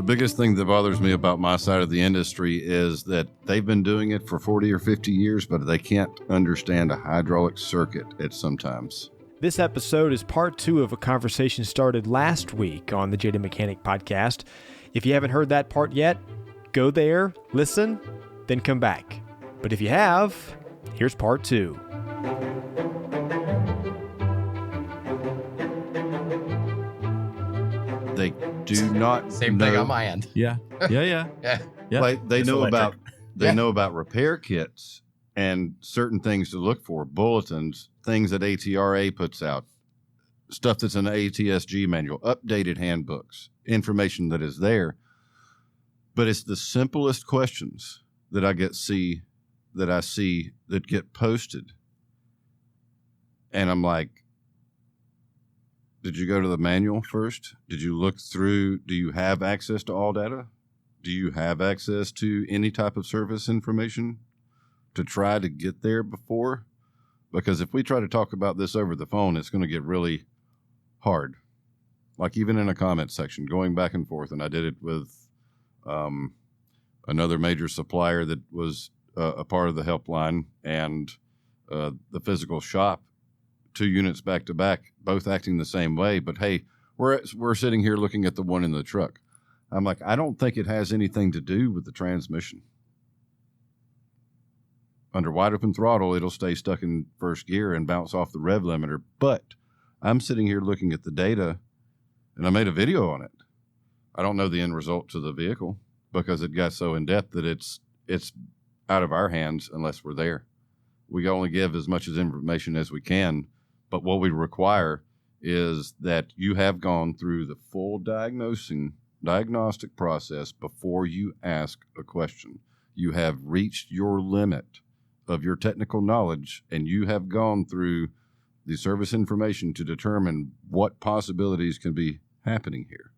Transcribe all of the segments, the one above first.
biggest thing that bothers me about my side of the industry is that they've been doing it for 40 or 50 years, but they can't understand a hydraulic circuit at sometimes. This episode is part 2 of a conversation started last week on the Jaded Mechanic podcast. If you haven't heard that part yet, go there, listen, then come back. But if you have, here's part 2. They do not Same know, thing on my end. Yeah. like they It's know electric. about repair kits and certain things to look for, bulletins, things that ATRA puts out, stuff that's in the ATSG manual, updated handbooks, information that is there. But it's the simplest questions that I see that get posted. And I'm like, did you go to the manual first? Did you look through? Do you have access to all data? Do you have access to any type of service information to try to get there before? Because if we try to talk about this over the phone, it's going to get really hard. Like even in a comment section, going back and forth. And I did it with another major supplier that was a part of the helpline and the physical shop. 2 units back to back, both acting the same way. But hey, we're sitting here looking at the one in the truck. I'm like, I don't think it has anything to do with the transmission. Under wide open throttle, it'll stay stuck in first gear and bounce off the rev limiter. But I'm sitting here looking at the data, and I made a video on it. I don't know the end result to the vehicle because it got so in depth that it's out of our hands unless we're there. We can only give as much as information as we can. But what we require is that you have gone through the full diagnostic process before you ask a question. You have reached your limit of your technical knowledge, and you have gone through the service information to determine what possibilities can be happening here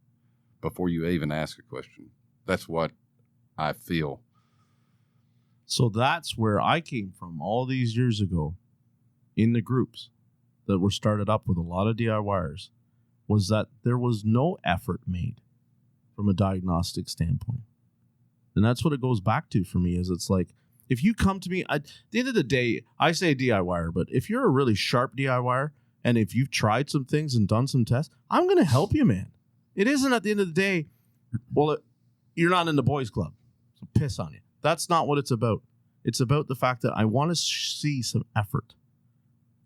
before you even ask a question. That's what I feel. So that's where I came from all these years ago in the groups that were started up with a lot of DIYers, was that there was no effort made from a diagnostic standpoint. And that's what it goes back to for me, is it's like, if you come to me, at the end of the day, I say DIYer, but if you're a really sharp DIYer and if you've tried some things and done some tests, I'm going to help you, man. It isn't at the end of the day, well, you're not in the boys club, so piss on you. That's not what it's about. It's about the fact that I want to see some effort.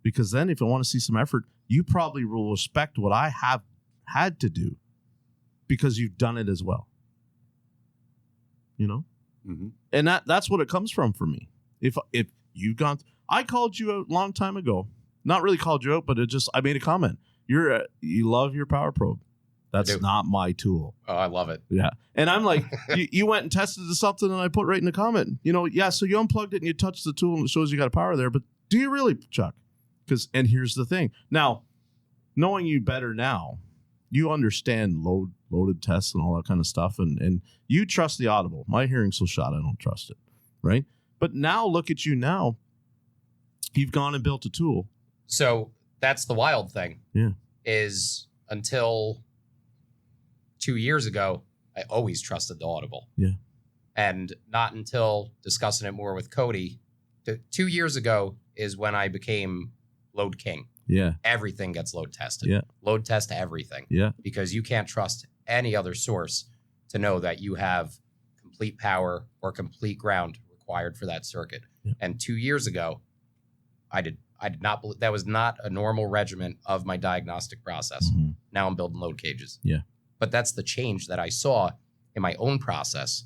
Because then if I want to see some effort, you probably will respect what I have had to do because you've done it as well. You know? Mm-hmm. And that's what it comes from for me. If you've gone, I called you out a long time ago. Not really called you out, but I made a comment. You love your power probe. That's not my tool. Oh, I love it. Yeah. And I'm like, you went and tested something and I put right in the comment, so you unplugged it and you touched the tool and it shows you got a power there, but do you really, Chuck? And here's the thing. Now, knowing you better now, you understand loaded tests and all that kind of stuff, and you trust the audible. My hearing's so shot, I don't trust it, right? But now, look at you now. You've gone and built a tool. So that's the wild thing. Yeah. Is until 2 years ago, I always trusted the audible. Yeah. And not until discussing it more with Cody, 2 years ago is when I became load king. Yeah. Everything gets load tested. Yeah. Load test everything. Yeah. Because you can't trust any other source to know that you have complete power or complete ground required for that circuit. Yeah. And 2 years ago, I did not believe that was not a normal regimen of my diagnostic process. Mm-hmm. Now I'm building load cages. Yeah. But that's the change that I saw in my own process.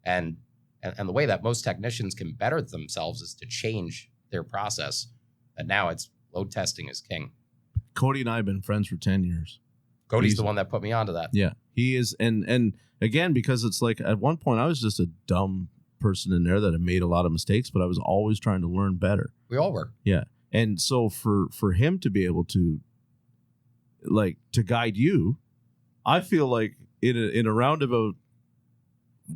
And the way that most technicians can better themselves is to change their process. And now it's load testing is king. Cody and I have been friends for 10 years. Cody's the one that put me onto that. Yeah, he is. And again, because it's like at one point I was just a dumb person in there that had made a lot of mistakes, but I was always trying to learn better. We all were. Yeah. And so for him to be able to guide you, I feel like in a roundabout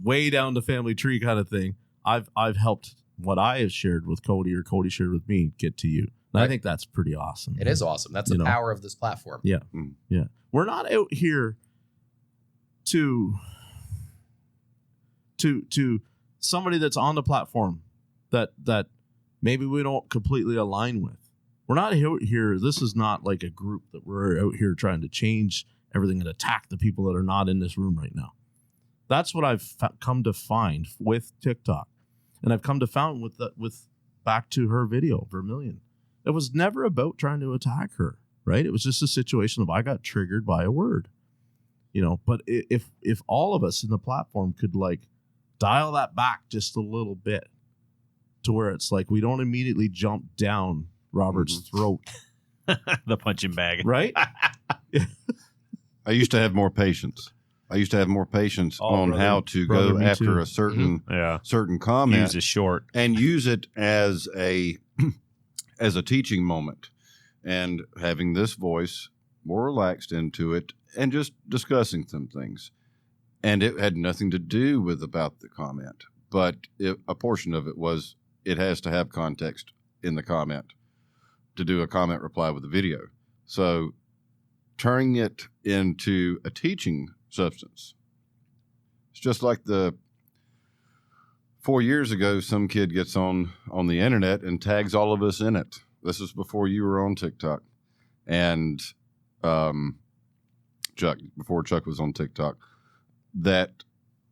way down the family tree kind of thing, I've helped what I have shared with Cody or Cody shared with me get to you. And right. I think that's pretty awesome. It is awesome. That's the power of this platform. Yeah. Yeah. We're not out here to to somebody that's on the platform that maybe we don't completely align with. We're not here. This is not like a group that we're out here trying to change everything and attack the people that are not in this room right now. That's what I've come to find with TikTok. And I've come to find with back to her video, Vermilion. It was never about trying to attack her, right? It was just a situation of I got triggered by a word, but if all of us in the platform could like dial that back just a little bit to where it's like we don't immediately jump down Robert's throat. The punching bag. Right? I used to have more patience. On brother. how to Brother, go me after too. a certain Yeah. certain comment Use is short. and use it as a teaching moment, and having this voice more relaxed into it and just discussing some things. And it had nothing to do with about the comment, but a portion of it was it has to have context in the comment to do a comment reply with a video. So turning it into a teaching substance. It's just like 4 years ago, some kid gets on the internet and tags all of us in it. This is before you were on TikTok. And before Chuck was on TikTok, that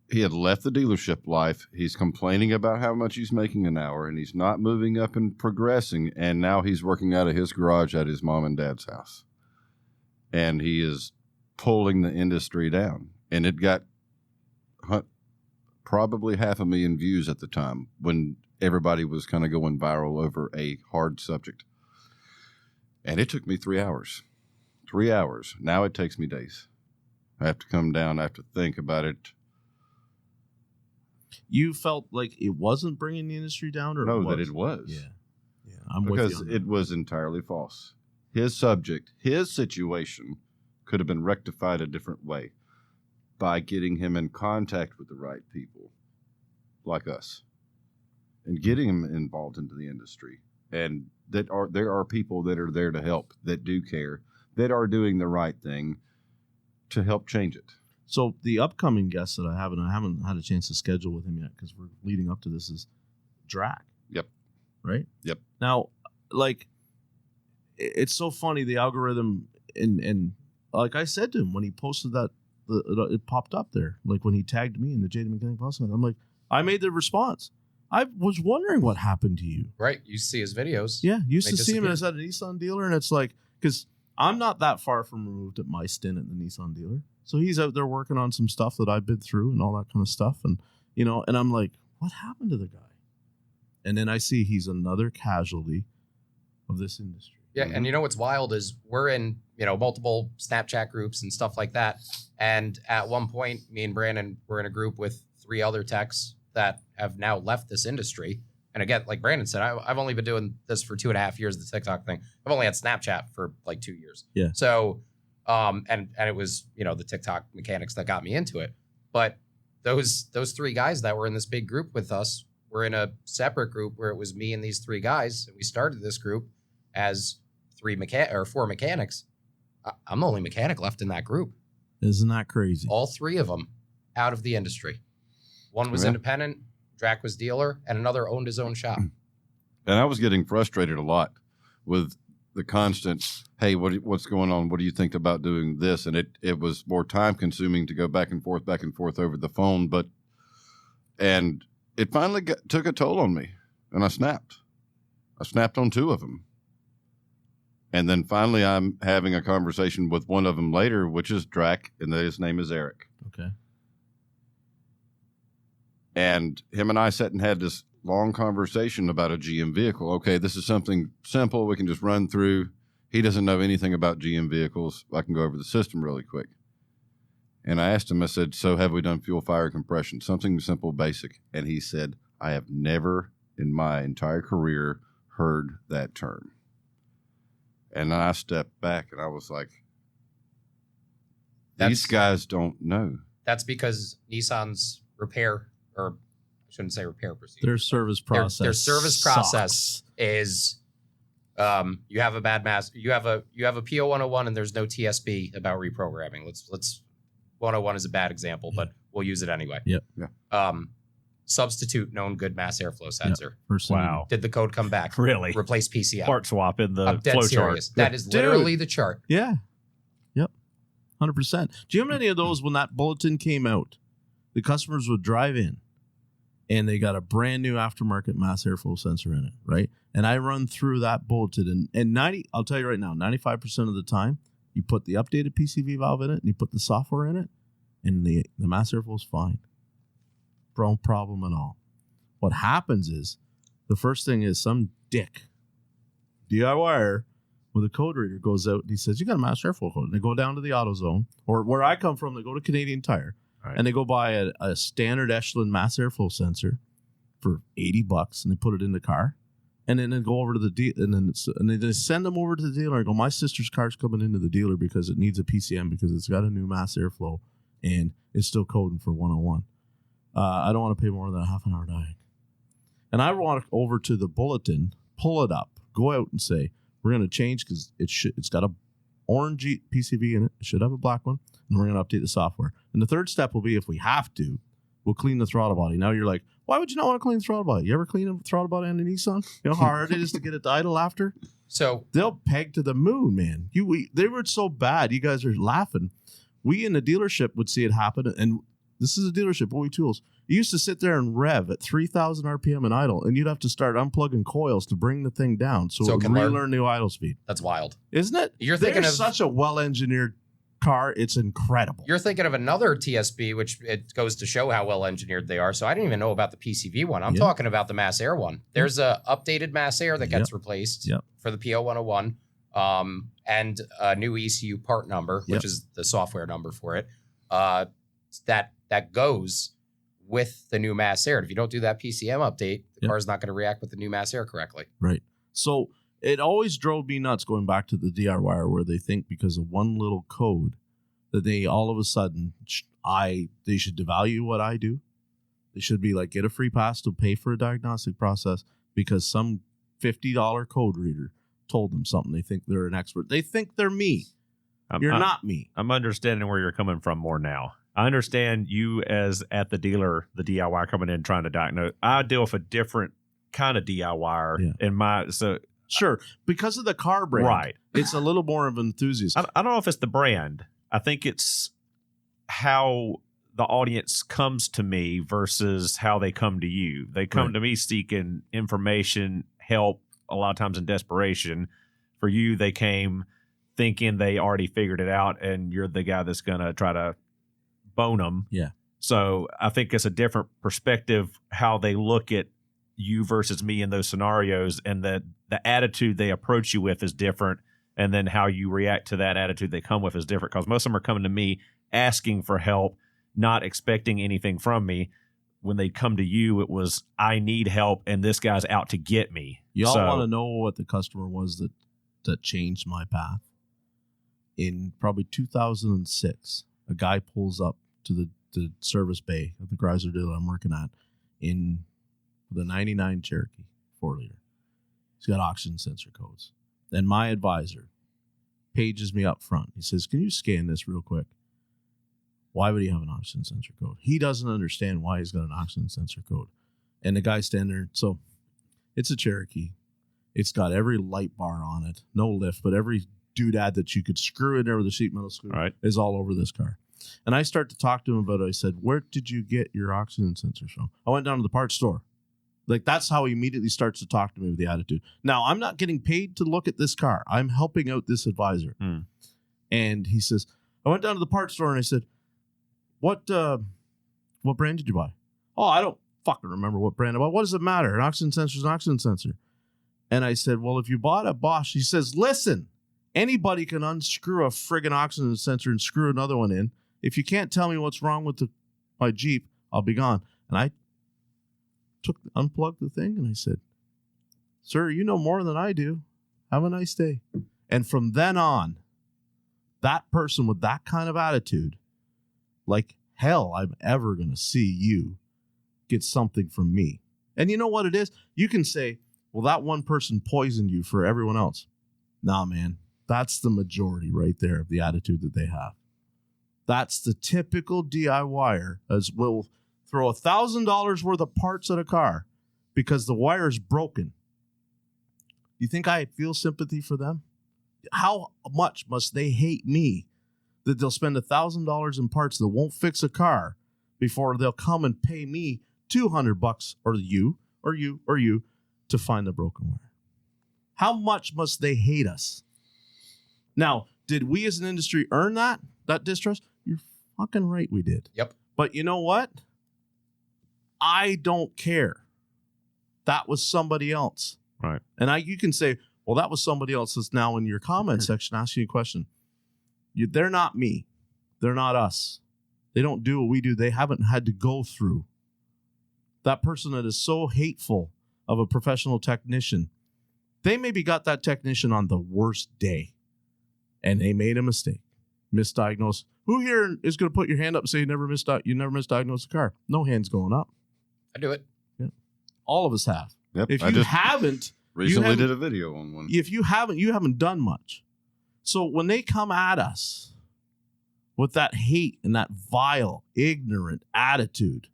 he had left the dealership life. He's complaining about how much he's making an hour, and he's not moving up and progressing. And now he's working out of his garage at his mom and dad's house. And he is pulling the industry down. And it got probably 500,000 views at the time when everybody was kind of going viral over a hard subject. And it took me 3 hours. 3 hours. Now it takes me days. I have to come down. I have to think about it. You felt like it wasn't bringing the industry down, or That it was. Yeah. I'm Because with you on that. it was entirely false. His subject, his situation could have been rectified a different way by getting him in contact with the right people like us and getting him involved into the industry. And there are people that are there to help, that do care, that are doing the right thing to help change it. So the upcoming guest that I haven't had a chance to schedule with him yet because we're leading up to this is Drac. Yep. Right? Yep. Now, like, it's so funny, the algorithm, and like I said to him when he posted that, it popped up there. Like when he tagged me in the Jaded Mechanic podcast, I'm like, I made the response. I was wondering what happened to you. Right. You see his videos. Yeah, used They to see him disappeared. as at a Nissan dealer, and it's like, because I'm not that far from removed at my stint at the Nissan dealer. So he's out there working on some stuff that I've been through and all that kind of stuff. And, and I'm like, what happened to the guy? And then I see he's another casualty of this industry. Yeah, and you know what's wild is we're in, multiple Snapchat groups and stuff like that. And at one point, me and Brandon were in a group with 3 other techs that have now left this industry. And again, like Brandon said, I've only been doing this for 2.5 years, the TikTok thing. I've only had Snapchat for like 2 years. Yeah. So, and it was, the TikTok mechanics that got me into it. But those 3 guys that were in this big group with us were in a separate group where it was me and these 3 guys. And we started this group as 4 mechanics. I'm the only mechanic left in that group. Isn't that crazy? All 3 of them out of the industry. One was Yeah. independent, Drac was dealer, and another owned his own shop. And I was getting frustrated a lot with the constant, hey, what's going on? What do you think about doing this? And it was more time consuming to go back and forth over the phone. And it finally took a toll on me, and I snapped. I snapped on 2 of them. And then finally I'm having a conversation with one of them later, which is Drac, and his name is Eric. Okay. And him and I sat and had this long conversation about a GM vehicle. Okay, this is something simple we can just run through. He doesn't know anything about GM vehicles. I can go over the system really quick. And I asked him, I said, so have we done fuel, fire, compression? Something simple, basic. And he said, I have never in my entire career heard that term. And I stepped back and I was like, these guys don't know. That's because Nissan's repair, or I shouldn't say repair procedure. Their service process. Their service process is you have a bad you have a PO 101 and there's no TSB about reprogramming. Let's 101 is a bad example, but we'll use it anyway. Yep. Yeah. substitute known good mass airflow sensor. First thing you Wow. Did the code come back? Really? Replace PCM. Part swap in the I'm dead flow chart. serious. That is Dude. literally the chart. do. Yeah. Yep. 100%. Do you have any of those when that bulletin came out? The customers would drive in and they got a brand new aftermarket mass airflow sensor in it, right? And I run through that bulletin and I'll tell you right now, 95% of the time, you put the updated PCV valve in it and you put the software in it, and the mass airflow is fine. No problem at all. What happens is, the first thing is some dick DIYer with a code reader goes out and he says, you got a mass airflow code. And they go down to the AutoZone, or where I come from, they go to Canadian Tire, Right. and they go buy a standard Echelon mass airflow sensor for $80, and they put it in the car. And then they go over to the dealer, and they just send them over to the dealer and go, my sister's car's coming into the dealer because it needs a PCM because it's got a new mass airflow and it's still coding for 101. I don't want to pay more than a half an hour diag. And I walk over to the bulletin, pull it up, go out and say, we're going to change because it's got a orange PCV in it. It should have a black one. And we're going to update the software. And the third step will be, if we have to, we'll clean the throttle body. Now you're like, why would you not want to clean the throttle body? You ever clean a throttle body on a Nissan? You know how hard it is to get it to idle after? So They'll peg to the moon, man. They were so bad. You guys are laughing. We in the dealership would see it happen. And this is a dealership, OE Tools. You used to sit there and rev at 3,000 RPM and idle, and you'd have to start unplugging coils to bring the thing down so it would can learn. relearn the idle speed. that's wild. Isn't it? You're thinking They're of- such a well-engineered car. It's incredible. You're thinking of another TSB, which it goes to show how well engineered they are. So I didn't even know about the PCV one. I'm Yeah. talking about the Mass Air one. There's a updated Mass Air that gets replaced Yep. for the PO101, and a new ECU part number, which Yep. is the software number for it. That goes with the new Mass Air. If you don't do that PCM update, the Yep. car's not going to react with the new Mass Air correctly. Right. So it always drove me nuts going back to the DIY where they think because of one little code that they all of a sudden they should devalue what I do. They should be like, get a free pass to pay for a diagnostic process because some $50 code reader told them something. They think they're an expert. They think they're me. You're not me. I'm understanding where you're coming from more now. I understand you as at the dealer, the DIY coming in trying to diagnose. I deal with a different kind of DIYer in my Sure, because of the car brand, right. It's a little more of an enthusiast. I don't know if it's the brand. I think it's how the audience comes to me versus how they come to you. They come to me seeking information, help, a lot of times in desperation. For you, they came thinking they already figured it out, and you're the guy that's going to try to bone them. Yeah. So I think it's a different perspective how they look at you versus me in those scenarios, and the attitude they approach you with is different, and then how you react to that attitude they come with is different, because most of them are coming to me asking for help, not expecting anything from me. When they come to you, it was, I need help, and this guy's out to get me. Y'all want to know what the customer was that changed my path? In probably 2006, a guy pulls up to the service bay of the Chrysler dealer I'm working at in the 99 Cherokee 4-liter. He's got oxygen sensor codes. Then my advisor pages me up front. He says, can you scan this real quick? Why would he have an oxygen sensor code? He doesn't understand why he's got an oxygen sensor code. And the guy's standing there. So it's a Cherokee. It's got every light bar on it. No lift, but every doodad that you could screw in there with a sheet metal screw is all over this car. And I start to talk to him about it. I said, where did you get your oxygen sensors from? I went down to the parts store. Like, that's how he immediately starts to talk to me with the attitude. Now, I'm not getting paid to look at this car. I'm helping out this advisor. And he says, I went down to the parts store and I said, what brand did you buy? Oh, I don't fucking remember what brand I bought. What does it matter? An oxygen sensor is an oxygen sensor. And I said, well, if you bought a Bosch, he says, listen, anybody can unscrew a friggin' oxygen sensor and screw another one in. If you can't tell me what's wrong with my Jeep, I'll be gone. And I unplugged the thing and I said, sir, you know more than I do. Have a nice day. And from then on, that person with that kind of attitude, like hell, I'm ever going to see you get something from me. And you know what it is? You can say, well, that one person poisoned you for everyone else. Nah, man, that's the majority right there of the attitude that they have. That's the typical DIYer, as well. throw $1,000 worth of parts at a car because the wire is broken. You think I feel sympathy for them? How much must they hate me that they'll spend $1,000 in parts that won't fix a car before they'll come and pay me $200 or you to find the broken wire? How much must they hate us? Now, did we as an industry earn that distrust? You're fucking right we did. Yep. But you know what? I don't care. That was somebody else. Right. And you can say, well, that was somebody else that's now in your comment section asking you a question. They're not me. They're not us. They don't do what we do. They haven't had to go through. That person that is so hateful of a professional technician, they maybe got that technician on the worst day and they made a mistake, misdiagnosed. Who here is going to put your hand up and say you never misdiagnosed a car? No hands going up. I do it. Yeah. All of us have. Yep. If you haven't, recently did a video on one. If you haven't done much. So when they come at us with that hate and that vile, ignorant attitude,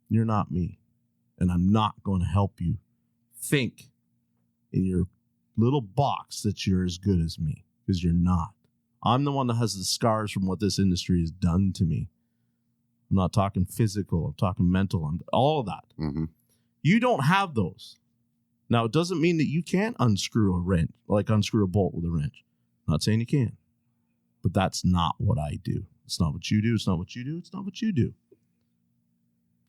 you're not me. And I'm not going to help you think in your little box that you're as good as me, because you're not. I'm the one that has the scars from what this industry has done to me. I'm not talking physical. I'm talking mental. All of that. Mm-hmm. You don't have those. Now, it doesn't mean that you can't unscrew a wrench, like unscrew a bolt with a wrench. I'm not saying you can. But that's not what I do. It's not what you do. It's not what you do. It's not what you do.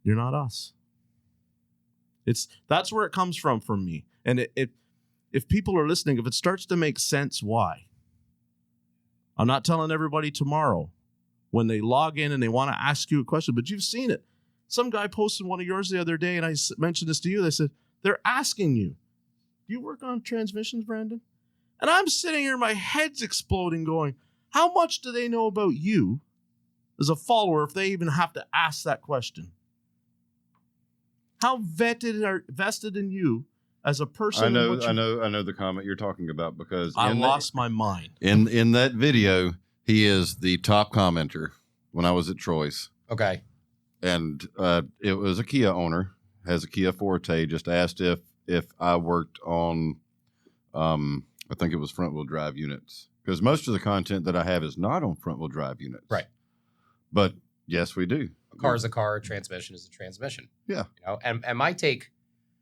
You're not us. That's where it comes from for me. And if people are listening, if it starts to make sense, why? I'm not telling everybody tomorrow when they log in and they want to ask you a question, but you've seen it. Some guy posted one of yours the other day, and I mentioned this to you. They said, they're asking you, do you work on transmissions, Brandon? And I'm sitting here, my head's exploding going, how much do they know about you as a follower if they even have to ask that question? How vested in you as a person? I know the comment you're talking about, because I lost my mind. In that video, he is the top commenter when I was at Troy's. Okay. And it was a Kia owner, has a Kia Forte, just asked if I worked on, I think it was front wheel drive units, because most of the content that I have is not on front wheel drive units. Right. But yes, we do. A car is a car, a transmission is a transmission. Yeah. And my take.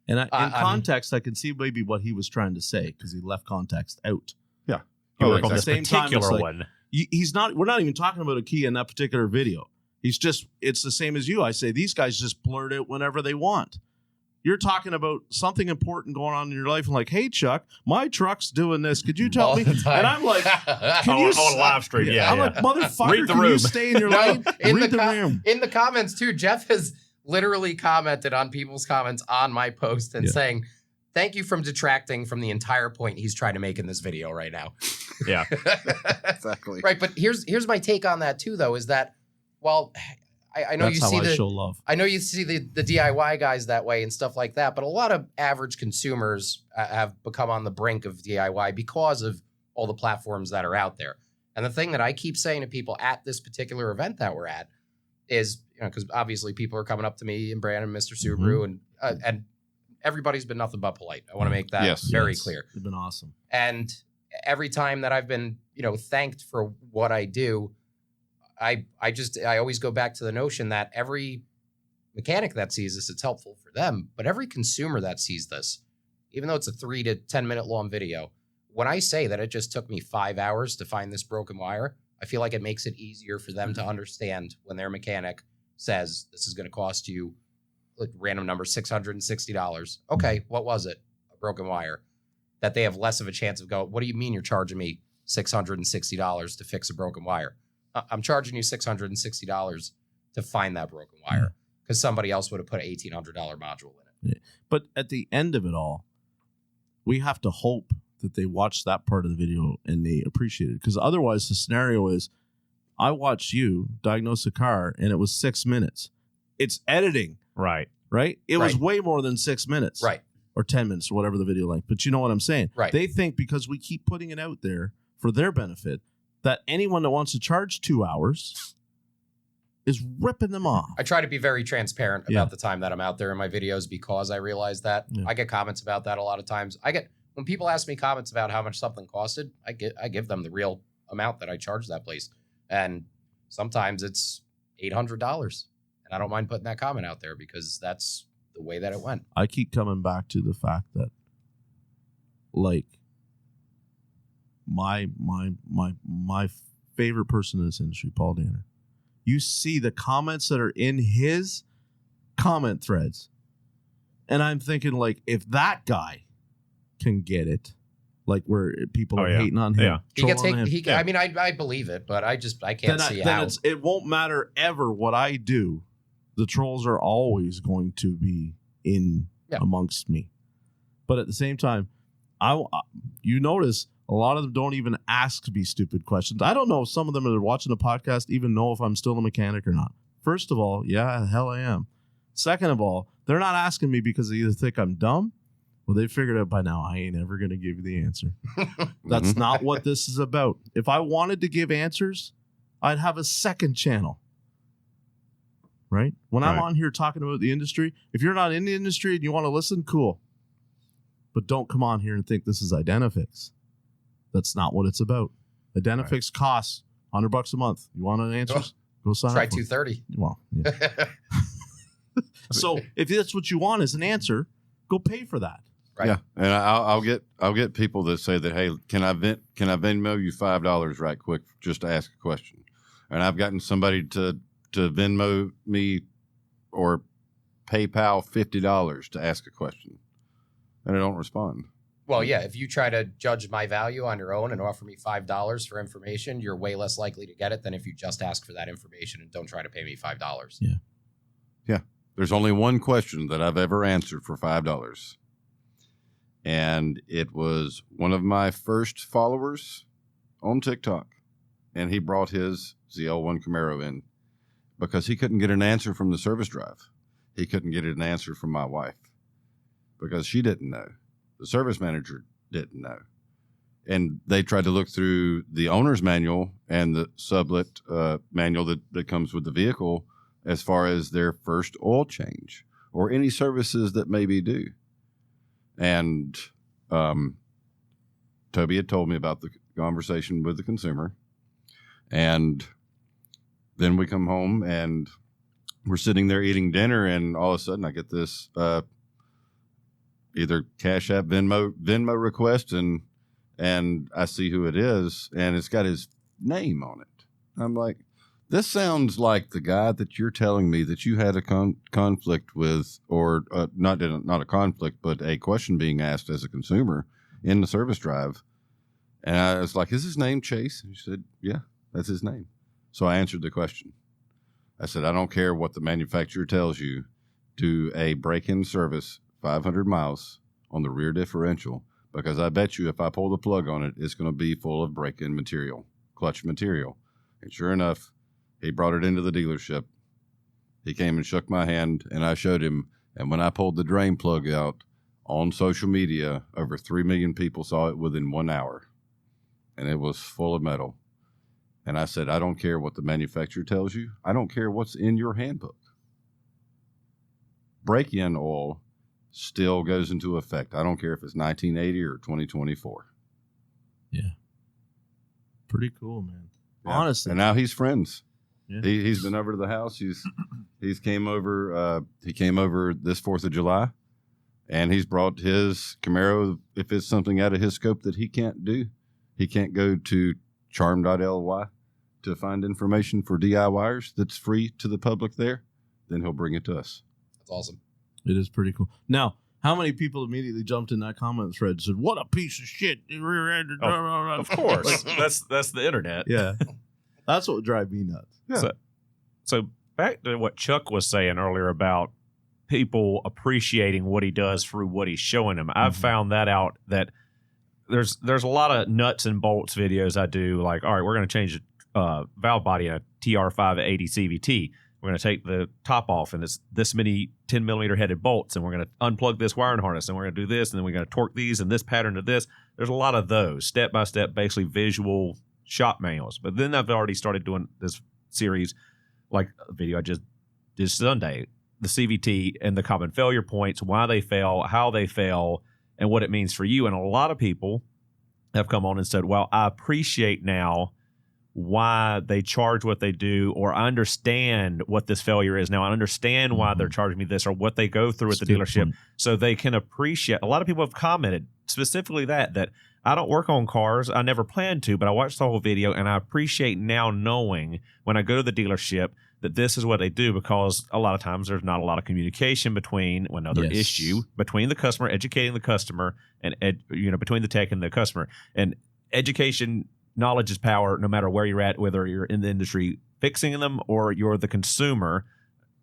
And in context, I can see maybe what he was trying to say, because he left context out. Yeah. You work at on the this same time, particular it's like, one. We're not even talking about a Kia in that particular video. It's the same as you. I say these guys just blurt out whenever they want. You're talking about something important going on in your life and like, hey, Chuck, my truck's doing this. Could you tell me? And I'm like, can you on live stream? Yeah. I'm like, motherfucker, Read the can you room. stay in your lane? Read the room. In the comments, too, Jeff has literally commented on people's comments on my post and saying, thank you for detracting from the entire point he's trying to make in this video right now. Yeah. Exactly. Right. But here's my take on that, too, though, is that, well, I know That's you see how I show love. I know you see the DIY guys that way and stuff like that, but a lot of average consumers have become on the brink of DIY because of all the platforms that are out there. And the thing that I keep saying to people at this particular event that we're at is, because obviously people are coming up to me and Brandon, Mr. Subaru, and everybody's been nothing but polite. I want to make that very clear. It's been awesome. And every time that I've been, thanked for what I do, I always go back to the notion that every mechanic that sees this, it's helpful for them. But every consumer that sees this, even though it's a 3 to 10 minute long video, when I say that it just took me 5 hours to find this broken wire, I feel like it makes it easier for them to understand when their mechanic says this is going to cost you, like, random number, $660. Okay, what was it? A broken wire. That they have less of a chance of going, what do you mean you're charging me $660 to fix a broken wire? I'm charging you $660 to find that broken wire, because somebody else would have put an $1,800 module in it. But at the end of it all, we have to hope that they watch that part of the video and they appreciate it. Because otherwise the scenario is, I watched you diagnose a car and it was 6 minutes. It's editing. Right. It was way more than 6 minutes. Right. Or 10 minutes, or whatever the video length. But you know what I'm saying? Right. They think because we keep putting it out there for their benefit, that anyone that wants to charge 2 hours is ripping them off. I try to be very transparent Yeah. about the time that I'm out there in my videos because I realize that Yeah. I get comments about that a lot of times. When people ask me comments about how much something costed, I give them the real amount that I charge that place. And sometimes it's $800. And I don't mind putting that comment out there because that's the way that it went. I keep coming back to the fact that, like, my favorite person in this industry, Paul Danner. You see the comments that are in his comment threads, and I'm thinking, like, if that guy can get it, like where people are hating on him, Yeah. He gets trolling on him, I mean, I believe it, but I can't see how. It won't matter ever what I do. The trolls are always going to be in amongst me. But at the same time, you notice a lot of them don't even ask to be stupid questions. I don't know if some of them that are watching the podcast even know if I'm still a mechanic or not. First of all, yeah, hell I am. Second of all, they're not asking me because they either think I'm dumb, well, they figured out by now I ain't ever going to give you the answer. That's not what this is about. If I wanted to give answers, I'd have a second channel. Right? When I'm on here talking about the industry, if you're not in the industry and you want to listen, cool. But don't come on here and think this is Identifix. That's not what it's about. Identifix costs $100 a month. You want an answer? Go sign Try up. Try $230. Well, yeah. So if that's what you want as an answer, go pay for that. Right. Yeah, and I'll get people that say that, hey, can I Venmo you $5 right quick just to ask a question? And I've gotten somebody to Venmo me or PayPal $50 to ask a question, and I don't respond. Well, yeah, if you try to judge my value on your own and offer me $5 for information, you're way less likely to get it than if you just ask for that information and don't try to pay me $5. Yeah. Yeah. There's only one question that I've ever answered for $5. And it was one of my first followers on TikTok. And he brought his ZL1 Camaro in because he couldn't get an answer from the service drive. He couldn't get an answer from my wife because she didn't know. The service manager didn't know. And they tried to look through the owner's manual and the sublet manual that comes with the vehicle as far as their first oil change or any services that may be due. And Toby had told me about the conversation with the consumer. And then we come home and we're sitting there eating dinner, and all of a sudden I get this either Cash App, Venmo request, and I see who it is, and it's got his name on it. I'm like, this sounds like the guy that you're telling me that you had a conflict with, or not a conflict, but a question being asked as a consumer in the service drive. And I was like, is his name Chase? And she said, yeah, that's his name. So I answered the question. I said, I don't care what the manufacturer tells you. Do a break-in service 500 miles on the rear differential, because I bet you if I pull the plug on it, it's going to be full of break-in material, clutch material. And sure enough, he brought it into the dealership. He came and shook my hand, and I showed him. And when I pulled the drain plug out on social media, over 3 million people saw it within 1 hour. And it was full of metal. And I said, I don't care what the manufacturer tells you. I don't care what's in your handbook. Break-in oil still goes into effect. I don't care if it's 1980 or 2024. Yeah. Pretty cool, man. Yeah. Honestly. And now he's friends. Yeah. He's been over to the house. He's came over. He came over this 4th of July, and he's brought his Camaro. If it's something out of his scope that he can't do, he can't go to charm.ly to find information for DIYers that's free to the public there, then he'll bring it to us. That's awesome. It is pretty cool. Now, how many people immediately jumped in that comment thread and said, what a piece of shit. Of course. That's the internet. Yeah. That's what would drive me nuts. Yeah. So back to what Chuck was saying earlier about people appreciating what he does through what he's showing them. I've found that out, that there's a lot of nuts and bolts videos I do. Like, all right, we're going to change the valve body in a TR580 CVT. We're going to take the top off, and it's this many 10 millimeter headed bolts, and we're going to unplug this wiring harness, and we're going to do this, and then we're going to torque these and this pattern to this. There's a lot of those step by step, basically visual shop manuals. But then I've already started doing this series like a video I just did Sunday, the CVT and the common failure points, why they fail, how they fail, and what it means for you. And a lot of people have come on and said, well, I appreciate now why they charge what they do, or I understand what this failure is now. I understand why they're charging me this, or what they go through at the dealership, so they can appreciate. A lot of people have commented specifically that I don't work on cars. I never planned to, but I watched the whole video, and I appreciate now knowing when I go to the dealership that this is what they do, because a lot of times there's not a lot of communication between another issue between the customer, educating the customer, and between the tech and the customer. And education, knowledge is power, no matter where you're at, whether you're in the industry fixing them or you're the consumer.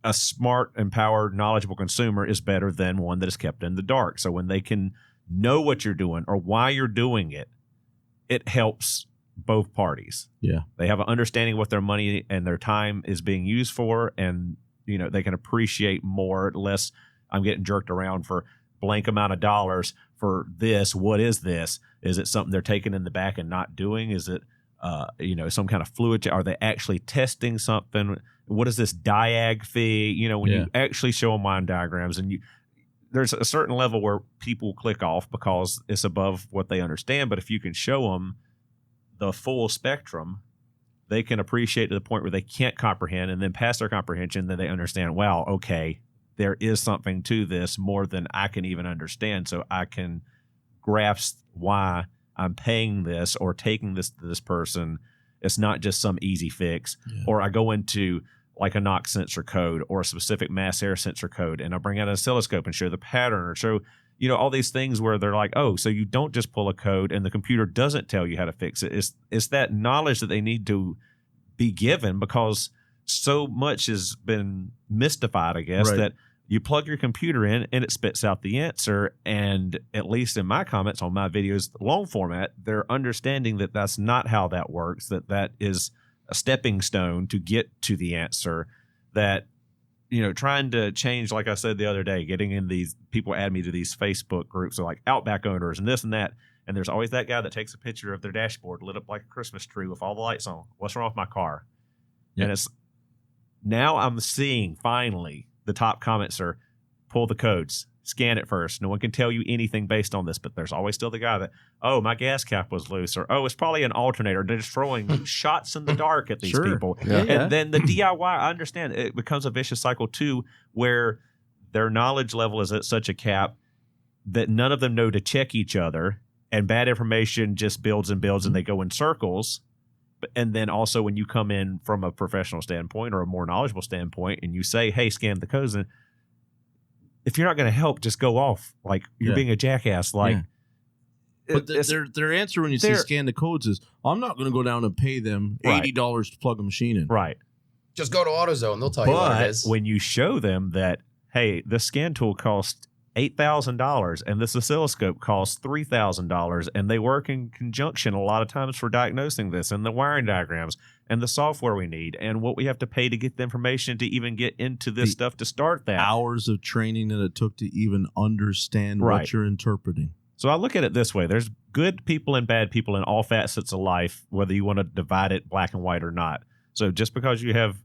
A smart, empowered, knowledgeable consumer is better than one that is kept in the dark. So when they can know what you're doing or why you're doing it, it helps both parties. Yeah. They have an understanding of what their money and their time is being used for, and they can appreciate more, less I'm getting jerked around for blank amount of dollars for this. What is this? Is it something they're taking in the back and not doing? Is it some kind of fluid? Are they actually testing something? What is this diag fee? When you actually show them line diagrams, and there's a certain level where people click off because it's above what they understand. But if you can show them the full spectrum, they can appreciate to the point where they can't comprehend, and then past their comprehension, then they understand, wow, okay, there is something to this more than I can even understand. So I can grasp why I'm paying this or taking this to this person. It's not just some easy fix. Yeah. Or I go into like a NOx sensor code or a specific mass air sensor code, and I bring out an oscilloscope and show the pattern, or show all these things where they're like, oh, so you don't just pull a code and the computer doesn't tell you how to fix it. It's that knowledge that they need to be given, because so much has been mystified, I guess, that you plug your computer in and it spits out the answer. And at least in my comments on my videos, long format, they're understanding that that's not how that works, that is a stepping stone to get to the answer. That trying to change, like I said the other day, getting in these, people add me to these Facebook groups of like Outback owners and this and that. And there's always that guy that takes a picture of their dashboard lit up like a Christmas tree with all the lights on. What's wrong with my car? Yep. And it's now I'm seeing finally the top comments are pull the codes, scan it first. No one can tell you anything based on this, but there's always still the guy that, oh, my gas cap was loose, or, oh, it's probably an alternator. They're just throwing shots in the dark at these people. Yeah. And then the DIY, I understand, it becomes a vicious cycle too, where their knowledge level is at such a cap that none of them know to check each other, and bad information just builds and builds, and they go in circles. And then also when you come in from a professional standpoint or a more knowledgeable standpoint and you say, hey, scan the codes, and if you're not going to help, just go off like you're being a jackass. Like, but their answer when you say scan the codes is, I'm not going to go down and pay them $80 to plug a machine in. Right. Just go to AutoZone. They'll tell you what it is. When you show them that, hey, the scan tool costs $8,000 and this oscilloscope costs $3,000, and they work in conjunction a lot of times for diagnosing this, and the wiring diagrams and the software we need and what we have to pay to get the information to even get into this stuff to start that. Hours of training that it took to even understand what you're interpreting. So I look at it this way. There's good people and bad people in all facets of life, whether you want to divide it black and white or not. So just because you have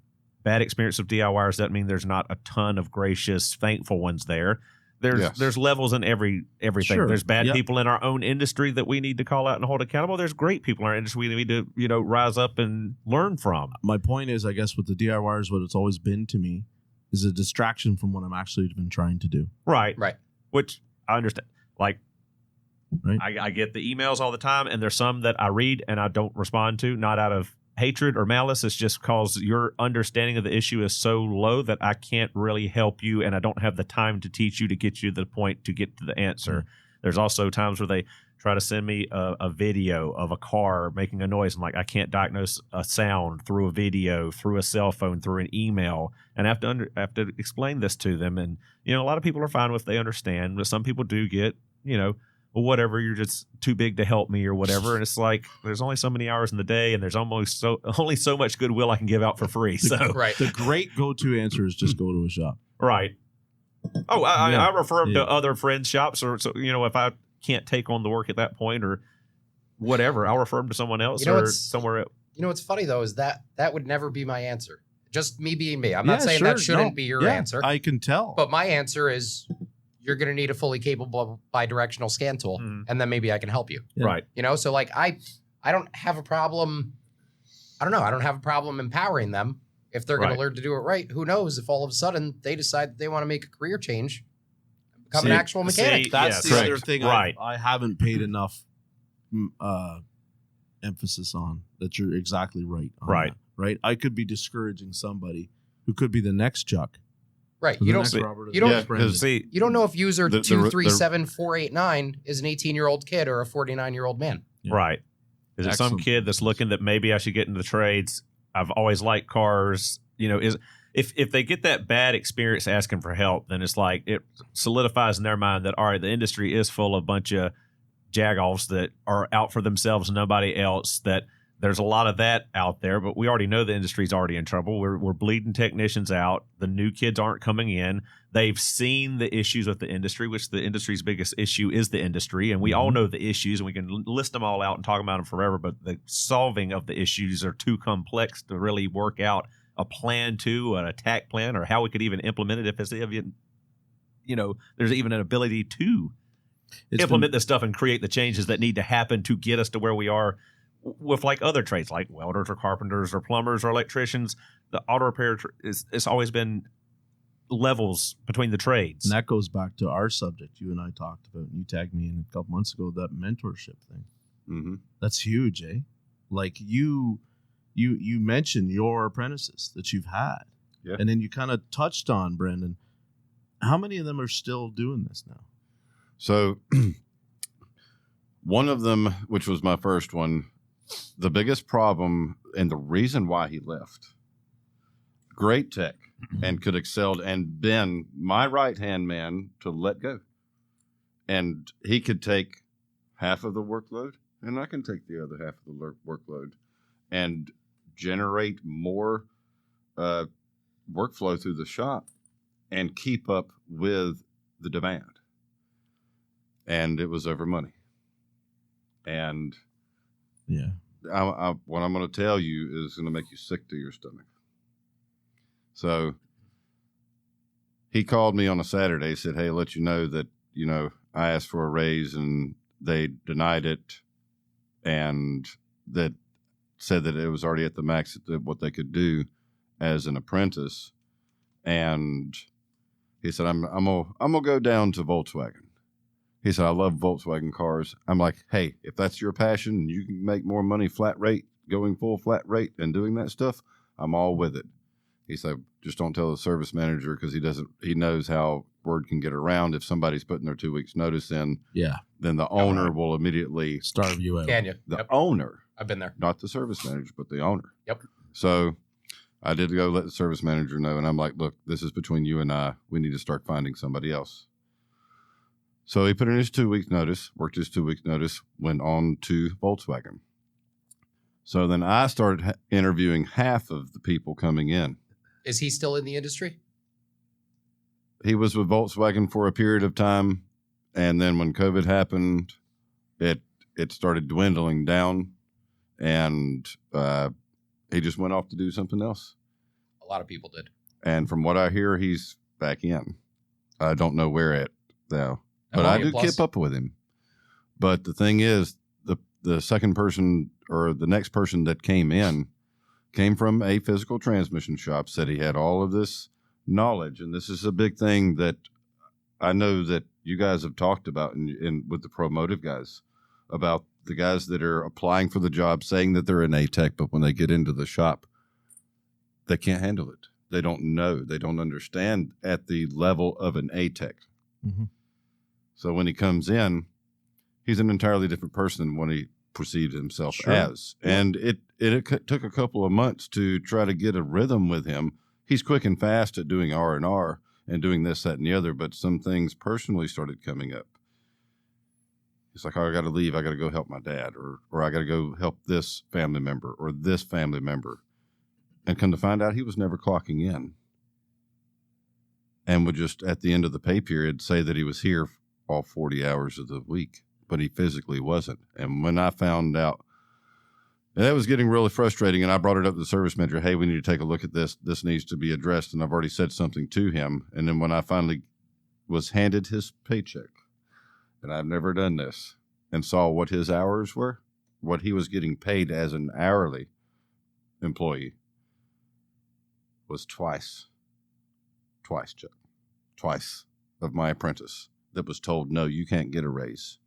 bad experience with DIYers doesn't mean there's not a ton of gracious, thankful ones there. There's levels in everything. Sure. There's bad people in our own industry that we need to call out and hold accountable. There's great people in our industry we need to rise up and learn from. My point is, I guess with the DIYers, what it's always been to me is a distraction from what I'm actually been trying to do. Right. Which I understand. Like, I get the emails all the time, and there's some that I read and I don't respond to, not out of hatred or malice. It's just because your understanding of the issue is so low that I can't really help you, and I don't have the time to teach you to get you to the point to get to the answer. There's also times where they try to send me a video of a car making a noise, and like I can't diagnose a sound through a video, through a cell phone, through an email, and I have to explain this to them. And a lot of people are fine with, they understand, but some people do get well, whatever, you're just too big to help me or whatever. And it's like, there's only so many hours in the day, and there's only so much goodwill I can give out for free. So the great go-to answer is just go to a shop. Right. Oh, I refer them to other friends' shops, or so if I can't take on the work at that point or whatever, I'll refer them to someone else or somewhere else. What's funny though is that would never be my answer. Just me being me. I'm not saying that shouldn't be your answer. I can tell. But my answer is you're going to need a fully capable bidirectional scan tool, and then maybe I can help you. Yeah. Right. You know, so like I don't have a problem. I don't know. I don't have a problem empowering them if they're going to learn to do it right. Who knows if all of a sudden they decide that they want to make a career change, become an actual mechanic. That's the other thing Right. I haven't paid enough emphasis on. That you're exactly right. On Right. that, right. I could be discouraging somebody who could be the next Chuck. Right. You don't you don't know if user the- 237489 is an 18-year-old kid or a 49-year-old man. Yeah. Right. Is it some Excellent. kid that's looking that maybe I should get into the trades? I've always liked cars. You know, if they get that bad experience asking for help, then it's like it solidifies in their mind that, all right, the industry is full of a bunch of jagoffs that are out for themselves and nobody else, that there's a lot of that out there, but we already know the industry's already in trouble. We're bleeding technicians out. The new kids aren't coming in. They've seen the issues with the industry, which the industry's biggest issue is the industry. And we all know the issues, and we can list them all out and talk about them forever, but the solving of the issues are too complex to really work out a plan an attack plan, or how we could even implement it if it's even, you know, there's even an ability to implement this stuff and create the changes that need to happen to get us to where we are with like other trades, like welders or carpenters or plumbers or electricians. The auto repair it's always been levels between the trades. And that goes back to our subject you and I talked about. You tagged me in a couple months ago, that mentorship thing. Mm-hmm. That's huge, eh? Like you mentioned your apprentices that you've had. Yeah. And then you kind of touched on, Brandon, how many of them are still doing this now? So one of them, which was my first one, the biggest problem and the reason why he left, great tech and could excelled and been my right-hand man to let go. And he could take half of the workload and I can take the other half of the workload and generate more workflow through the shop and keep up with the demand. And it was over money. And yeah, what I'm going to tell you is going to make you sick to your stomach. So he called me on a Saturday, said, "Hey, let you know that, you know, I asked for a raise and they denied it, and that said that it was already at the max at what they could do as an apprentice." And he said, I'm gonna go down to Volkswagen. He said, "I love Volkswagen cars." I'm like, "Hey, if that's your passion and you can make more money flat rate, going full flat rate and doing that stuff, I'm all with it." He said, "Just don't tell the service manager, because he knows how word can get around. If somebody's putting their 2 weeks notice in, then the owner will immediately starve you out." Can you? The owner, I've been there. not the service manager, but the owner. Yep. So I did go let the service manager know, and I'm like, "Look, this is between you and I. We need to start finding somebody else." So he put in his 2 weeks notice, worked his 2 weeks notice, went on to Volkswagen. So then I started interviewing half of the people coming in. Is he still in the industry? He was with Volkswagen for a period of time, and then when COVID happened, it started dwindling down, and he just went off to do something else. A lot of people did. And from what I hear, he's back in. I don't know where at now, but I do keep up with him. But the thing is, the second person or the next person that came from a physical transmission shop, said he had all of this knowledge. And this is a big thing that I know that you guys have talked about in with the Promotive guys, about the guys that are applying for the job, saying that they're an A-Tech, but when they get into the shop, they can't handle it. They don't know. They don't understand at the level of an A-Tech. Mm-hmm. So when he comes in, he's an entirely different person than when he perceived himself as. And it took a couple of months to try to get a rhythm with him. He's quick and fast at doing R&R and doing this, that, and the other, but some things personally started coming up. It's like, "Oh, I got to leave. I got to go help my dad, or I got to go help this family member or this family member." And come to find out, he was never clocking in, and would just at the end of the pay period say that he was here all 40 hours of the week, but he physically wasn't. And when I found out And that was getting really frustrating. And I brought it up to the service manager. Hey, we need to take a look at this. This needs to be addressed. And I've already said something to him. And then when I finally was handed his paycheck, and I've never done this, and saw what his hours were, what he was getting paid as an hourly employee, was twice, Chuck, twice of my apprentice that was told, no, you can't get a raise.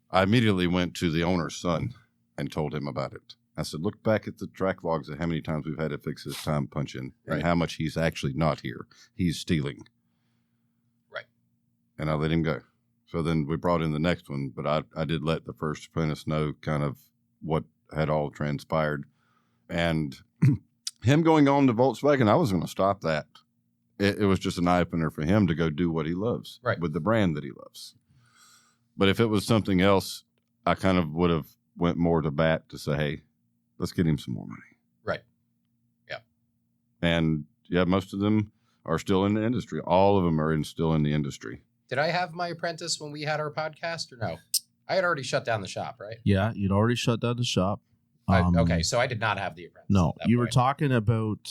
I immediately went to the owner's son and told him about it. I said, look back at the track logs of how many times we've had to fix his time punch in and how much he's actually not here. He's stealing. Right. And I let him go. So then we brought in the next one, but I did let the first apprentice know kind of what had all transpired. And him going on to Volkswagen, I was going to stop that. It was just an eye-opener for him to go do what he loves with the brand that he loves. But if it was something else, I kind of would have went more to bat to say, hey, let's get him some more money. Right. Yeah. And yeah, most of them are still in the industry. All of them are still in the industry. Did I have my apprentice when we had our podcast or no? I had already shut down the shop, right? Yeah, you'd already shut down the shop. Okay, so I did not have the apprentice. No, you were talking about,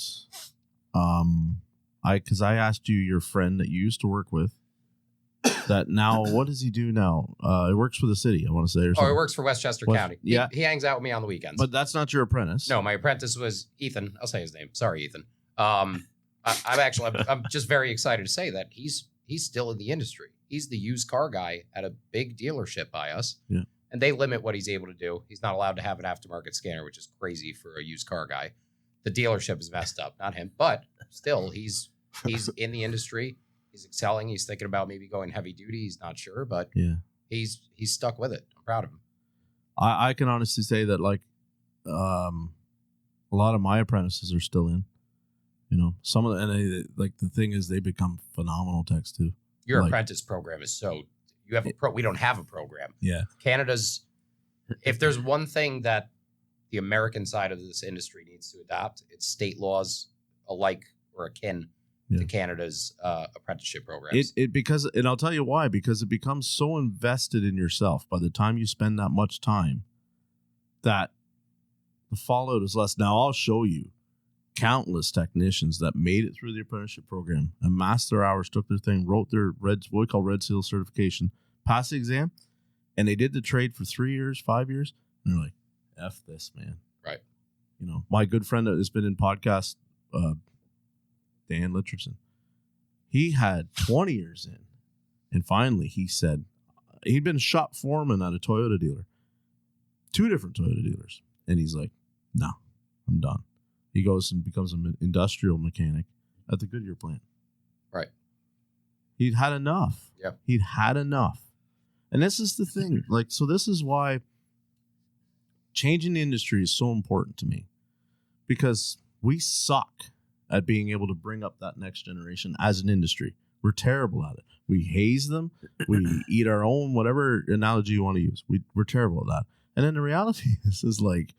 because I asked you your friend that you used to work with, that now, what does he do now? It works for the city, I want to say. Or something. Oh, he works for Westchester County. Yeah. He hangs out with me on the weekends. But that's not your apprentice. No, my apprentice was Ethan. I'll say his name. Sorry, Ethan. I'm just very excited to say that he's still in the industry. He's the used car guy at a big dealership by us. Yeah. And they limit what he's able to do. He's not allowed to have an aftermarket scanner, which is crazy for a used car guy. The dealership is messed up, not him. But still, he's in the industry. He's excelling. He's thinking about maybe going heavy duty. He's not sure, but yeah, he's stuck with it. I'm proud of him. I can honestly say that, like, a lot of my apprentices are still in. You know, some of the, like, the thing is, they become phenomenal techs too. Your like, apprentice program is so. You have we don't have a program. Yeah, Canada's. If there's one thing that the American side of this industry needs to adopt, it's state laws alike or akin to Canada's apprenticeship programs. And I'll tell you why, because it becomes so invested in yourself by the time you spend that much time that the fallout is less. Now, I'll show you countless technicians that made it through the apprenticeship program, amassed their hours, took their thing, wrote their what we call Red Seal certification, passed the exam, and they did the trade for 3 years, 5 years, and they're like, F this, man. Right. You know, my good friend that has been in podcast, Dan Litcherson, he had 20 years in, and finally he said he'd been shop foreman at a Toyota dealer, 2 different Toyota dealers, and he's like, no, I'm done. He goes and becomes an industrial mechanic at the Goodyear plant. Right. He'd had enough. Yep. He'd had enough. And this is the thing. Like, so this is why changing the industry is so important to me, because we suck at being able to bring up that next generation as an industry. We're terrible at it. We haze them. We eat our own, whatever analogy you want to use. We're terrible at that. And then the reality is like,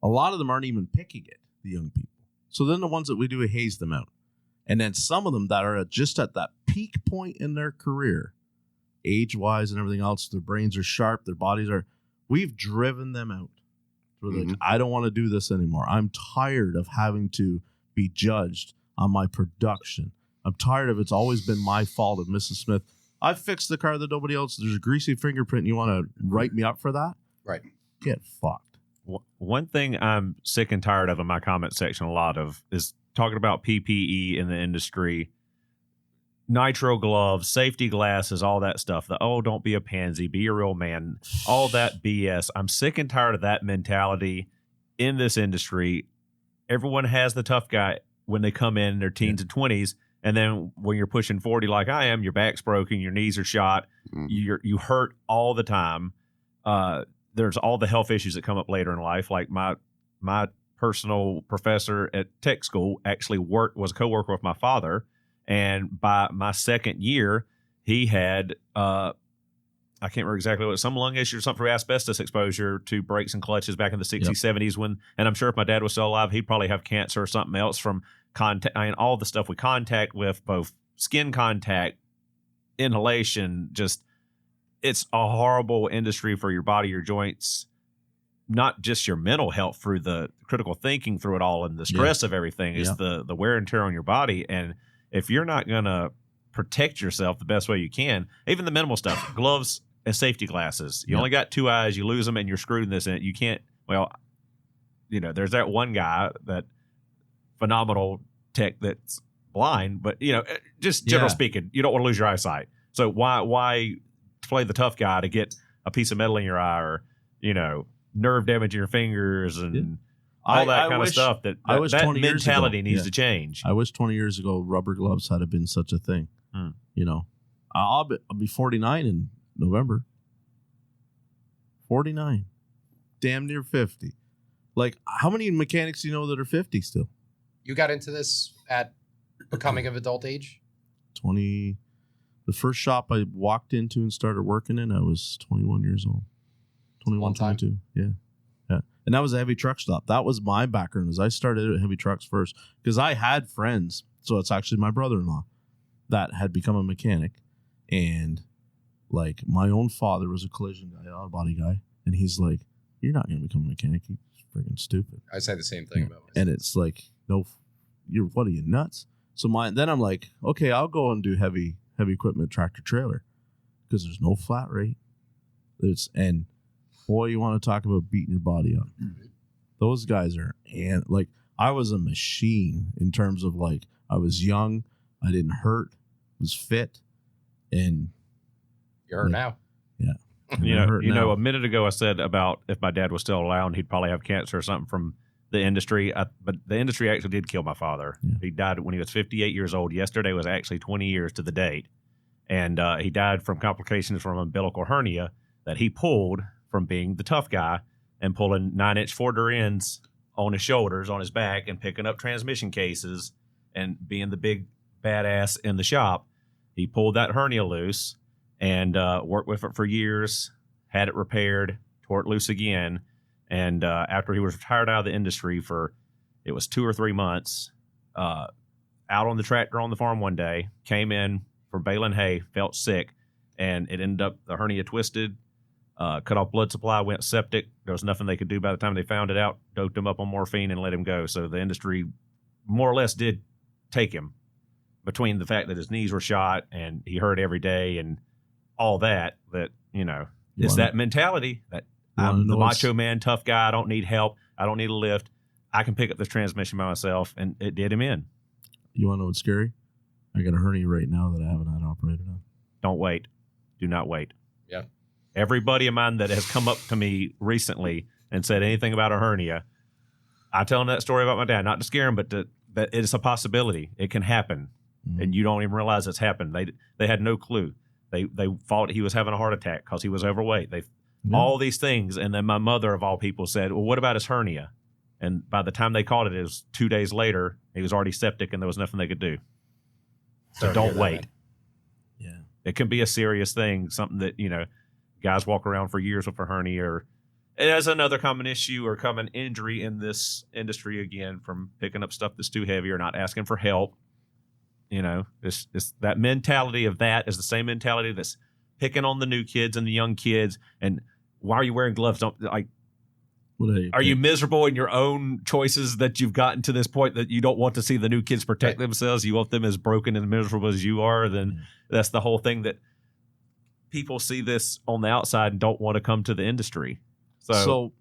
a lot of them aren't even picking it, the young people. So then the ones that we do, we haze them out. And then some of them that are just at that peak point in their career, age-wise and everything else, their brains are sharp, their bodies are, we've driven them out. So like, I don't want to do this anymore. I'm tired of having to be judged on my production. I'm tired of it's always been my fault of Mrs. Smith. I fixed the car that nobody else, there's a greasy fingerprint and you want to write me up for that? Right. Get fucked. One thing I'm sick and tired of in my comment section a lot of is talking about PPE in the industry, nitro gloves, safety glasses, all that stuff. Don't be a pansy, be a real man, all that BS. I'm sick and tired of that mentality in this industry. Everyone has the tough guy when they come in their teens and 20s. And then when you're pushing 40 like I am, your back's broken, your knees are shot, you hurt all the time. There's all the health issues that come up later in life. Like my personal professor at tech school actually was a coworker with my father. And by my second year, he had, I can't remember exactly what, some lung issue or something for asbestos exposure to brakes and clutches back in the 60s, 70s. And I'm sure if my dad was still alive, he'd probably have cancer or something else from contact. I mean, all the stuff we contact with, both skin contact, inhalation, just, it's a horrible industry for your body, your joints. not just your mental health through the critical thinking through it all and the stress of everything. It's the wear and tear on your body. And if you're not going to protect yourself the best way you can, even the minimal stuff, gloves and safety glasses, you only got 2 eyes, you lose them and you're screwed in this. And you can't, there's that one guy, that phenomenal tech that's blind, but just general speaking, you don't want to lose your eyesight. So why play the tough guy to get a piece of metal in your eye or, nerve damage in your fingers and all that kind of stuff that mentality needs to change. I wish 20 years ago rubber gloves had been such a thing. I'll be 49 in November. 49. Damn near 50. Like, how many mechanics do you know that are 50 still? You got into this at becoming of adult age? 20. The first shop I walked into and started working in, I was 21 years old. 21, 22. Yeah. And that was a heavy truck stop. That was my background, as I started at heavy trucks first. Because I had friends, so it's actually my brother-in-law, that had become a mechanic. And, like, my own father was a collision guy, auto body guy. And he's like, you're not going to become a mechanic. You're freaking stupid. I say the same thing about myself. And it's like, no, what are you, nuts? So then I'm like, okay, I'll go and do heavy equipment, tractor trailer, because there's no flat rate. And boy, you want to talk about beating your body up. Those guys are, and like, I was a machine in terms of, like, I was young, I didn't hurt, was fit, and you're hurt now. Yeah. A minute ago I said about if my dad was still around, he'd probably have cancer or something from the industry. But the industry actually did kill my father. Yeah. He died when he was 58 years old. Yesterday was actually 20 years to the date. And he died from complications from umbilical hernia that he pulled from being the tough guy and pulling 9-inch Ford ends on his shoulders, on his back, and picking up transmission cases and being the big badass in the shop. He pulled that hernia loose and worked with it for years, had it repaired, tore it loose again. And after he was retired out of the industry it was 2 or 3 months, out on the tractor on the farm one day, came in for baling hay, felt sick, and it ended up, the hernia twisted, cut off blood supply, went septic. There was nothing they could do by the time they found it out, doped him up on morphine and let him go. So the industry more or less did take him, between the fact that his knees were shot and he hurt every day and all that, it's that mentality that I'm the macho man, tough guy. I don't need help. I don't need a lift. I can pick up this transmission by myself, and it did him in. You want to know what's scary? I got a hernia right now that I haven't had operated on. Don't wait. Do not wait. Yeah. Everybody of mine that has come up to me recently and said anything about a hernia, I tell them that story about my dad, not to scare him, but that it's a possibility. It can happen, and you don't even realize it's happened. They had no clue. They thought he was having a heart attack because he was overweight. All these things, and then my mother, of all people, said, well, what about his hernia? And by the time they caught it, it was 2 days later. He was already septic, and there was nothing they could do. So don't wait. Yeah. It can be a serious thing, something that, guys walk around for years with a hernia, or as another common issue or common injury in this industry, again, from picking up stuff that's too heavy or not asking for help. It's that mentality of that is the same mentality that's picking on the new kids and the young kids. And why are you wearing gloves? Are you miserable in your own choices that you've gotten to this point that you don't want to see the new kids protect themselves? You want them as broken and miserable as you are? Then that's the whole thing, that people see this on the outside and don't want to come to the industry. So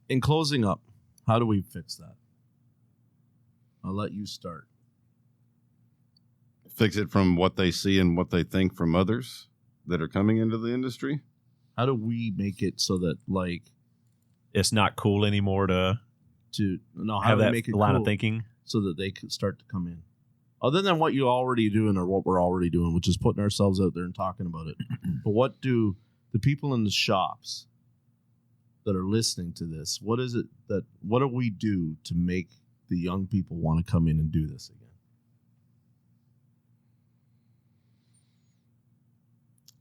in closing up, how do we fix that? I'll let you start. Fix it from what they see and what they think from others that are coming into the industry. How do we make it so that, like, it's not cool anymore to have that make it line cool of thinking, so that they can start to come in, other than what you're already doing or what we're already doing, which is putting ourselves out there and talking about it. But what do the people in the shops that are listening to this, what do we do to make the young people want to come in and do this again?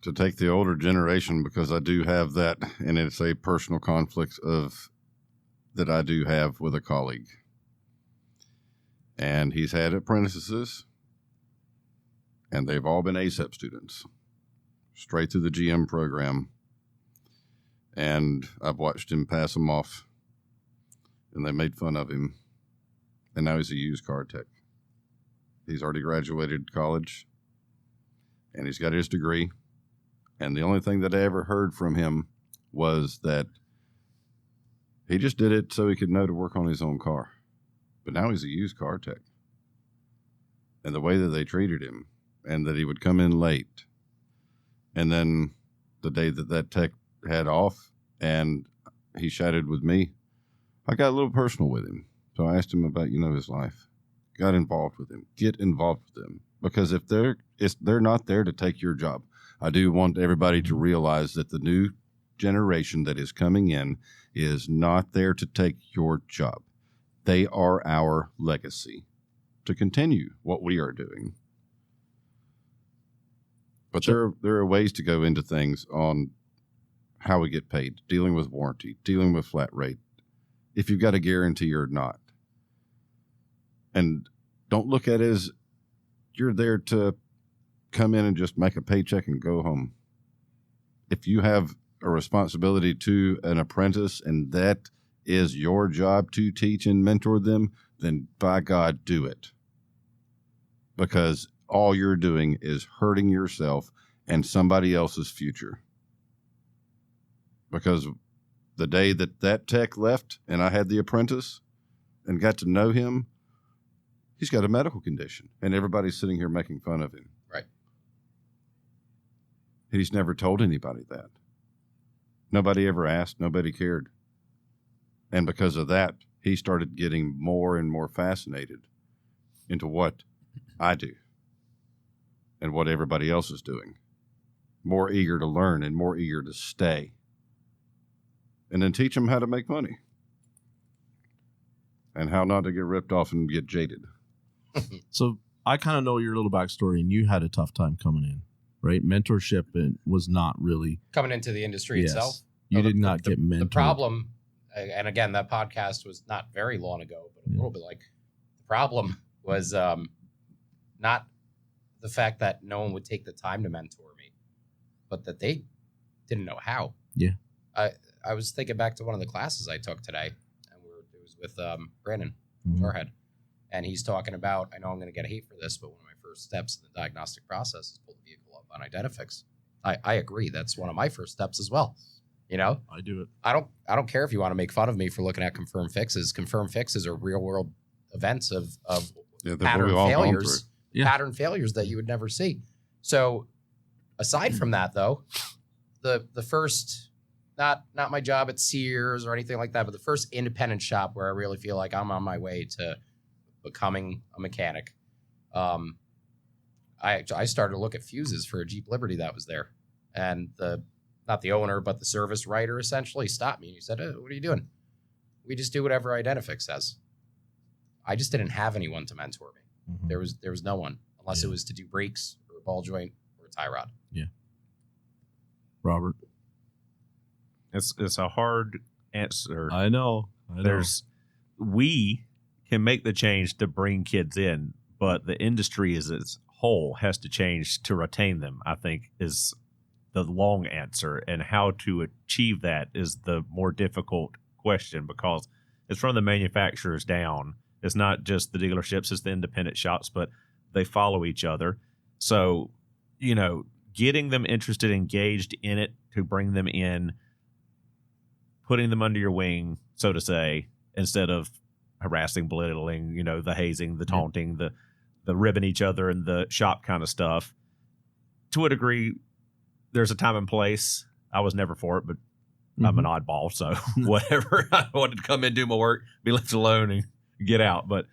To take the older generation, because I do have that, and it's a personal conflict that I do have with a colleague. And he's had apprentices, and they've all been ASEP students, straight through the GM program. And I've watched him pass them off, and they made fun of him. And now he's a used car tech. He's already graduated college, and he's got his degree. And the only thing that I ever heard from him was that he just did it so he could know to work on his own car. But now he's a used car tech. And the way that they treated him, and that he would come in late, and then the day that that tech had off and he chatted with me, I got a little personal with him. So I asked him about, his life. Got involved with him. Get involved with them. Because if they're not there to take your job, I do want everybody to realize that the new generation that is coming in is not there to take your job. They are our legacy to continue what we are doing. But there are ways to go into things on how we get paid, dealing with warranty, dealing with flat rate, if you've got a guarantee or not. And don't look at it as you're there to come in and just make a paycheck and go home. If you have a responsibility to an apprentice and that is your job to teach and mentor them, then by God, do it. Because all you're doing is hurting yourself and somebody else's future. Because the day that tech left and I had the apprentice and got to know him, he's got a medical condition, and everybody's sitting here making fun of him. Right. He's never told anybody that. Nobody ever asked. Nobody cared. And because of that, he started getting more and more fascinated into what I do and what everybody else is doing. More eager to learn and more eager to stay. And then teach them how to make money. And how not to get ripped off and get jaded. So I kind of know your little backstory, and you had a tough time coming in, right? Mentorship was not really coming into the industry itself. You did not get mentored. The problem, and again, that podcast was not very long ago, but a little bit like the problem was not the fact that no one would take the time to mentor me, but that they didn't know how. Yeah. I was thinking back to one of the classes I took today, and it was with Brandon Sloan. And he's talking about, I know I'm going to get hate for this, but one of my first steps in the diagnostic process is pull the vehicle up on Identifix. I agree. That's one of my first steps as well. I do it. I don't care if you want to make fun of me for looking at confirmed fixes. Confirmed fixes are real world events of pattern failures, pattern failures that you would never see. So aside from that, though, the first, not my job at Sears or anything like that, but the first independent shop where I really feel like I'm on my way to becoming a mechanic. I started to look at fuses for a Jeep Liberty that was there, and not the owner, but the service writer essentially stopped me and he said, "What are you doing?" We just do whatever Identifix says. I just didn't have anyone to mentor me. Mm-hmm. There was no one, unless it was to do brakes or a ball joint or a tie rod. Yeah. Robert, it's a hard answer. I know. We can make the change to bring kids in, but the industry as a whole has to change to retain them, I think, is the long answer. And how to achieve that is the more difficult question, because it's from the manufacturers down. It's not just the dealerships, it's the independent shops, but they follow each other. So, getting them interested, engaged in it, to bring them in, putting them under your wing, so to say, instead of harassing, belittling, the hazing, the taunting, the ribbing each other in the shop kind of stuff. To a degree, there's a time and place. I was never for it, but I'm an oddball, so whatever. I wanted to come in, do my work, be left alone, and get out. But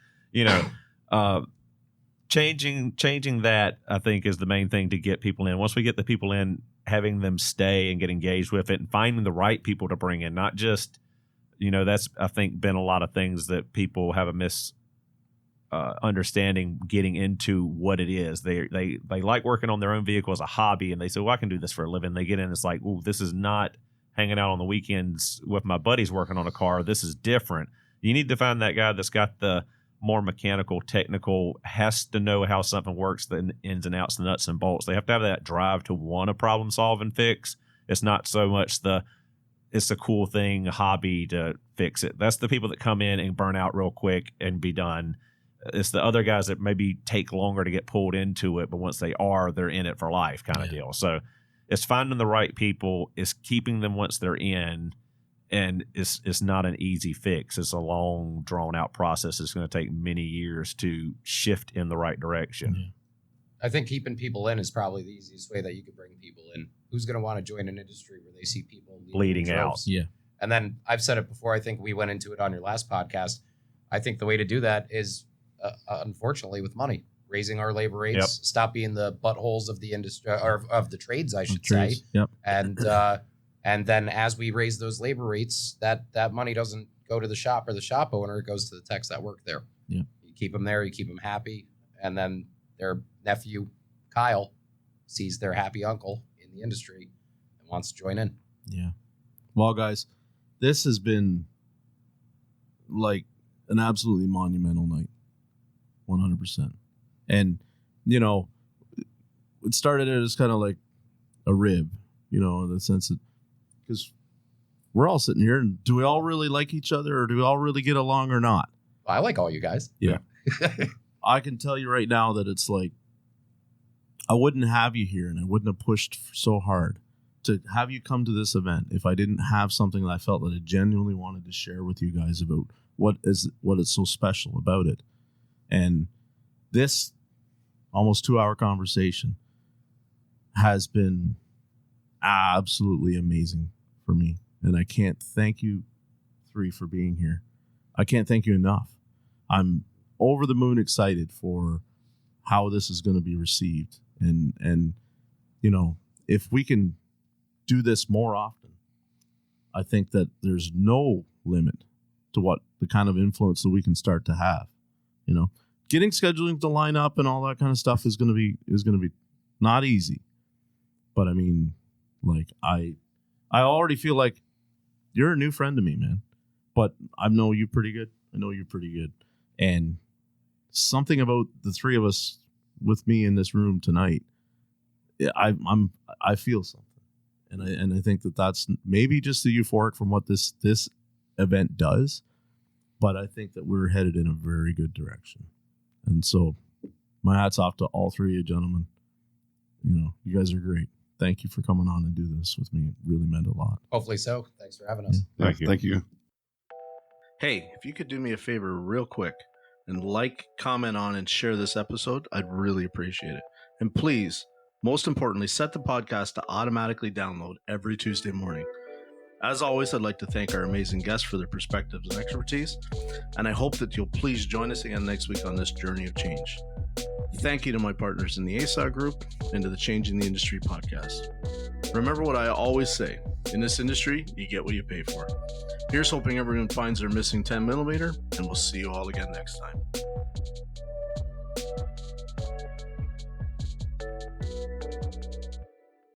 changing that, I think, is the main thing to get people in. Once we get the people in, having them stay and get engaged with it, and finding the right people to bring in, not just. That's, I think, been a lot of things that people have a understanding getting into what it is. They like working on their own vehicle as a hobby, and they say, well, I can do this for a living. They get in, it's like, oh, this is not hanging out on the weekends with my buddies working on a car. This is different. You need to find that guy that's got the more mechanical, technical, has to know how something works, the ins and outs, the nuts and bolts. They have to have that drive to want to problem solve and fix. It's not so much it's a cool thing, a hobby to fix it. That's the people that come in and burn out real quick and be done. It's the other guys that maybe take longer to get pulled into it, but once they are, they're in it for life kind of deal. So it's finding the right people, it's keeping them once they're in, and it's not an easy fix. It's a long, drawn-out process. It's going to take many years to shift in the right direction. Yeah. I think keeping people in is probably the easiest way that you could bring people in. Who's going to want to join an industry where they see people Bleeding out? Yeah. And then I've said it before. I think we went into it on your last podcast. I think the way to do that is, unfortunately, with money, raising our labor rates, stop being the buttholes of the industry or of the trades, I should say. Yep. And then as we raise those labor rates, that money doesn't go to the shop or the shop owner. It goes to the techs that work there. Yeah. You keep them there. You keep them happy. And then their nephew, Kyle, sees their happy uncle in the industry and wants to join in. Yeah. Well, guys, this has been like an absolutely monumental night. 100%. And, you know, it started as kind of like a rib, you know, in the sense that, because we're all sitting here, and do we all really like each other, or do we all really get along or not? I like all you guys. Yeah. I can tell you right now that it's like, I wouldn't have you here, and I wouldn't have pushed so hard to have you come to this event if I didn't have something that I felt that I genuinely wanted to share with you guys about what is so special about it. And this almost 2-hour conversation has been absolutely amazing for me. And I can't thank you three for being here. I can't thank you enough. I'm over the moon excited for how this is going to be received. And you know, if we can do this more often, I think that there's no limit to what the kind of influence that we can start to have. You know, getting scheduling to line up and all that kind of stuff is going to be not easy. But I mean, like I already feel like you're a new friend to me, man. But I know you pretty good. And something about the three of us with me in this room tonight, I feel something. And I think that that's maybe just the euphoric from what this event does, but I think that we're headed in a very good direction. And so my hat's off to all three of you gentlemen. You know, you guys are great. Thank you for coming on and do this with me. It really meant a lot. Hopefully so. Thanks for having us. Yeah, thank you. Hey, if you could do me a favor real quick and like, comment on, and share this episode, I'd really appreciate it. And please, most importantly, set the podcast to automatically download every Tuesday morning. As always, I'd like to thank our amazing guests for their perspectives and expertise, and I hope that you'll please join us again next week on this journey of change. Thank you to my partners in the ASA group and to the Changing the Industry podcast. Remember what I always say, in this industry, you get what you pay for. Here's hoping everyone finds their missing 10mm, and we'll see you all again next time.